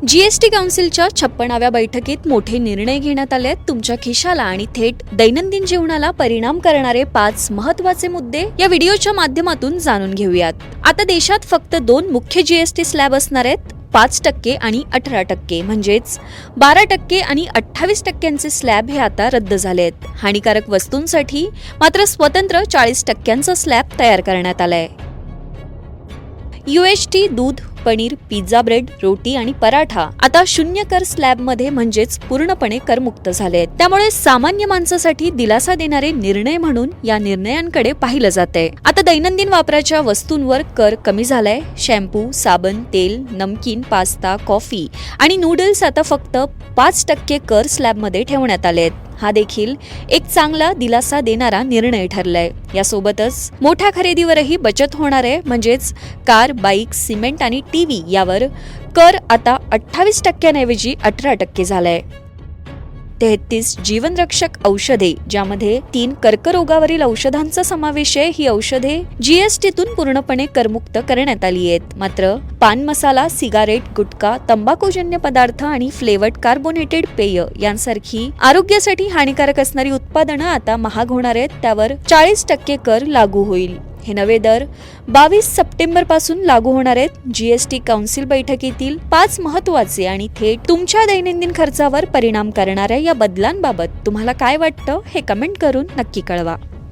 GST काउन्सिलच्या 56व्या बैठकीत मोठे निर्णय घेण्यात आले आहेत. तुमच्या खिशाला आणि थेट दैनंदिन जीवनाला परिणाम करणारे 5 महत्त्वाचे मुद्दे या व्हिडिओच्या माध्यमातून जाणून घेऊयात. आता देशात फक्त 2 मुख्य जीएसटी स्लॅब असणार आहेत. 5% आणि 18%, म्हणजेच 12% आणि 28%चे स्लॅब हे आता रद्द झाले आहेत. हानिकारक वस्तूंसाठी मात्र स्वतंत्र 40%चा स्लॅब तयार करण्यात आलाय. यूएसटी दूध, पनीर, पिझ्झा ब्रेड, रोटी आणि पराठा आता 0 कर स्लॅबमध्ये म्हणजेच पूर्णपणे करमुक्त झाले आहेत. त्यामुळे सामान्य माणसासाठी दिलासा देणारे निर्णय म्हणून या निर्णयांकडे पाहिलं जातंय. आता दैनंदिन वापराच्या वस्तूंवर कर कमी झालाय. शॅम्पू, साबण, तेल, नमकीन, पास्ता, कॉफी आणि नूडल्स आता फक्त 5% कर स्लॅबमध्ये ठेवण्यात आले आहेत. हा देखील एक चांगला दिलासा देणारा निर्णय ठरलाय. यासोबतच मोठ्या खरेदीवरही बचत होणार आहे. म्हणजेच कार, बाईक, सिमेंट आणि टीव्ही यावर कर आता 28% ऐवजी 18% झालाय. 33 जीवनरक्षक औषधे, ज्यामध्ये 3 कर्करोगावरील औषधांचा समावेश आहे, ही औषधे जीएसटीतून पूर्णपणे करमुक्त करण्यात आली आहेत. मात्र पान मसाला, सिगारेट, गुटखा, तंबाखूजन्य पदार्थ आणि फ्लेवर्ड कार्बोनेटेड पेय यांसारखी आरोग्यासाठी हानिकारक असणारी उत्पादनं आता महाग होणार आहेत. त्यावर 40% कर लागू होईल. हे नवे दर 22 सप्टेंबर पासून लागू होणार आहेत. जीएसटी काउन्सिल बैठकीतील 5 महत्त्वाचे आणि थेट तुमच्या दैनंदिन खर्चावर परिणाम करणाऱ्या या बदलांबाबत तुम्हाला काय वाटतं हे कमेंट करून नक्की कळवा.